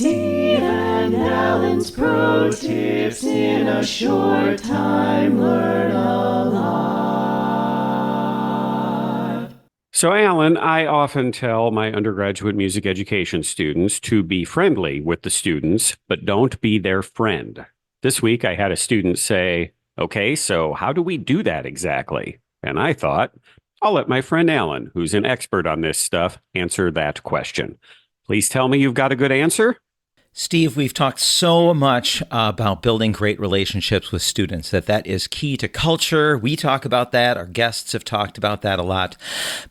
Steve and Alan's pro tips in a short time. Learn a lot. So, Alan, I often tell my undergraduate music education students to be friendly with the students, but don't be their friend. This week, I had a student say, "Okay, so how do we do that exactly?" And I thought, I'll let my friend Alan, who's an expert on this stuff, answer that question. Please tell me you've got a good answer. Steve, we've talked so much about building great relationships with students, that is key to culture. We talk about that. Our guests have talked about that a lot.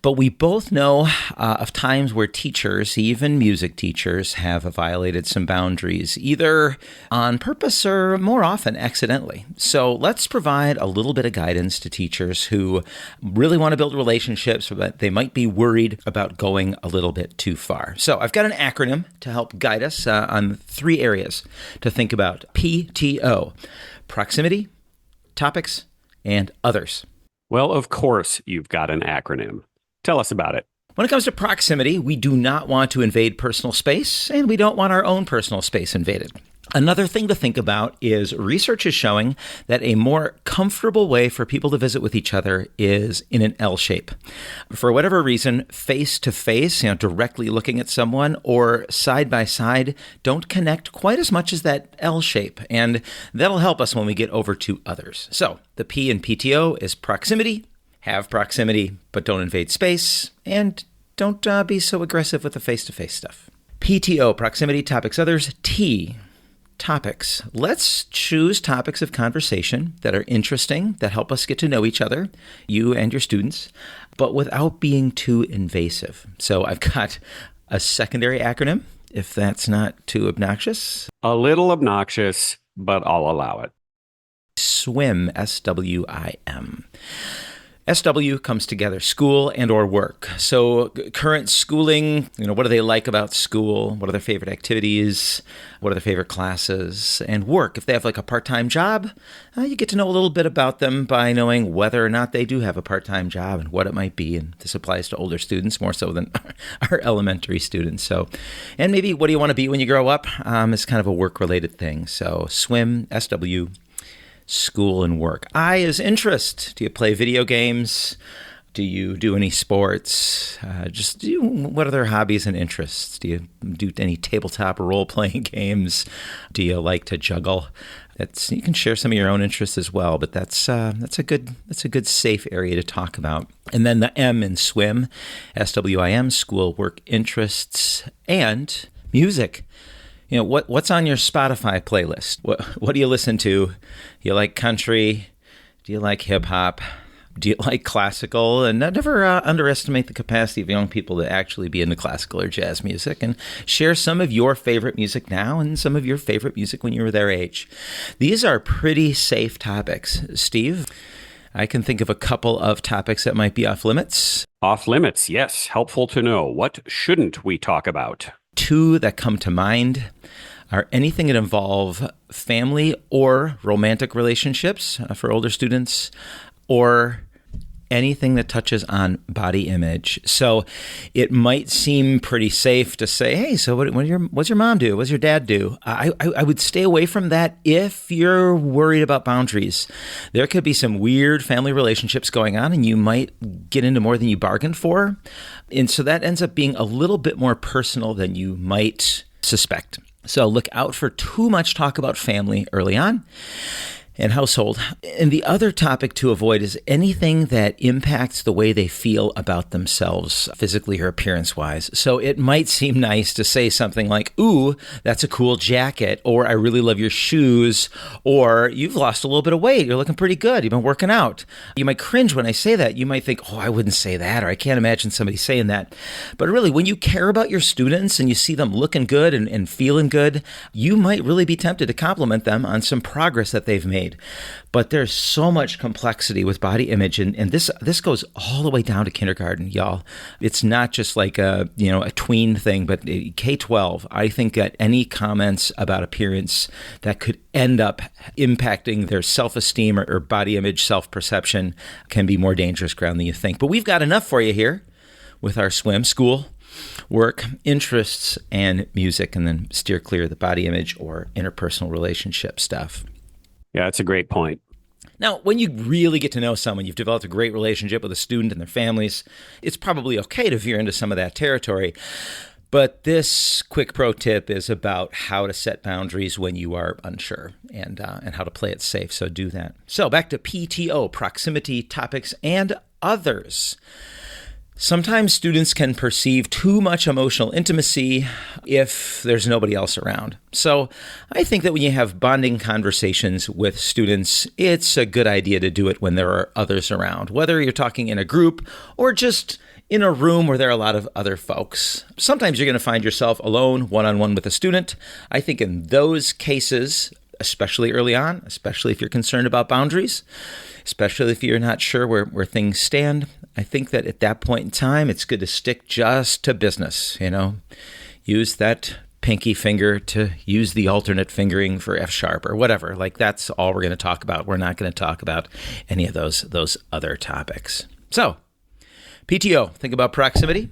But we both know of times where teachers, even music teachers, have violated some boundaries, either on purpose or more often accidentally. So let's provide a little bit of guidance to teachers who really want to build relationships, but they might be worried about going a little bit too far. So I've got an acronym to help guide us on three areas to think about. PTO: proximity, topics, and others. Well, of course, you've got an acronym. Tell us about it. When it comes to proximity, we do not want to invade personal space, and we don't want our own personal space invaded. Another thing to think about is research is showing that a more comfortable way for people to visit with each other is in an L shape. For whatever reason, face to face, directly looking at someone, or side by side, don't connect quite as much as that L shape. And that'll help us when we get over to others. So the P in PTO is proximity. Have proximity, but don't invade space. And don't be so aggressive with the face-to-face stuff. PTO: proximity, topics, others. T: topics. Let's choose topics of conversation that are interesting, that help us get to know each other, you and your students, but without being too invasive. So I've got a secondary acronym, if that's not too obnoxious. A little obnoxious, but I'll allow it. SWIM, SWIM. SW comes together, school and or work. So current schooling, what do they like about school? What are their favorite activities? What are their favorite classes? And work, if they have like a part-time job, you get to know a little bit about them by knowing whether or not they do have a part-time job and what it might be. And this applies to older students more so than our elementary students. So, and maybe what do you want to be when you grow up? It's kind of a work-related thing. So SWIM, SW, school and work. I is interest. Do you play video games? Do you do any sports? What are their hobbies and interests? Do you do any tabletop role-playing games? Do you like to juggle? You can share some of your own interests as well, but that's a good safe area to talk about. And then the M in SWIM, SWIM, school, work, interests, and music. What's on your Spotify playlist? What do you listen to? Do you like country? Do you like hip hop? Do you like classical? And never underestimate the capacity of young people to actually be into classical or jazz music, and share some of your favorite music now and some of your favorite music when you were their age. These are pretty safe topics. Steve, I can think of a couple of topics that might be off limits. Off limits, yes. Helpful to know. What shouldn't we talk about? Two that come to mind are anything that involve family or romantic relationships for older students, or anything that touches on body image. So it might seem pretty safe to say, hey, so what's your mom do? What's your dad do? I would stay away from that if you're worried about boundaries. There could be some weird family relationships going on, and you might get into more than you bargained for. And so that ends up being a little bit more personal than you might suspect. So look out for too much talk about family early on and household. And the other topic to avoid is anything that impacts the way they feel about themselves, physically or appearance-wise. So it might seem nice to say something like, ooh, that's a cool jacket, or I really love your shoes, or you've lost a little bit of weight, you're looking pretty good, you've been working out. You might cringe when I say that. You might think, oh, I wouldn't say that, or I can't imagine somebody saying that. But really, when you care about your students and you see them looking good and feeling good, you might really be tempted to compliment them on some progress that they've made. But there's so much complexity with body image, and this goes all the way down to kindergarten, y'all. It's not just like a tween thing, but K-12. I think that any comments about appearance that could end up impacting their self-esteem or body image self-perception can be more dangerous ground than you think. But we've got enough for you here with our SWIM, school, work, interests, and music, and then steer clear of the body image or interpersonal relationship stuff. Yeah, that's a great point. Now, when you really get to know someone, you've developed a great relationship with a student and their families, it's probably okay to veer into some of that territory. But this quick pro tip is about how to set boundaries when you are unsure and how to play it safe. So do that. So back to PTO, proximity, topics, and others. Sometimes students can perceive too much emotional intimacy if there's nobody else around. So I think that when you have bonding conversations with students, it's a good idea to do it when there are others around, whether you're talking in a group or just in a room where there are a lot of other folks. Sometimes you're going to find yourself alone, one-on-one with a student. I think in those cases, especially early on, especially if you're concerned about boundaries, especially if you're not sure where things stand, I think that at that point in time, it's good to stick just to business, Use that pinky finger to use the alternate fingering for F sharp or whatever. Like, that's all we're going to talk about. We're not going to talk about any of those other topics. So, PTO, think about proximity,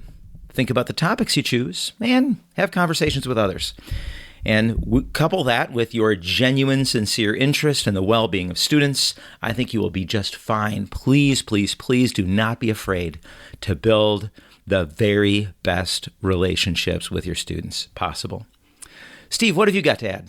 think about the topics you choose, and have conversations with others. And couple that with your genuine, sincere interest in the well-being of students, I think you will be just fine. Please, please, please do not be afraid to build the very best relationships with your students possible. Steve, what have you got to add?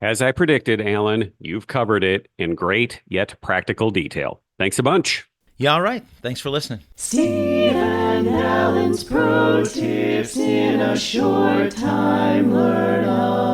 As I predicted, Alan, you've covered it in great yet practical detail. Thanks a bunch. Yeah, all right. Thanks for listening. Steve and Alan's Pro Tips in a short time. Learn all.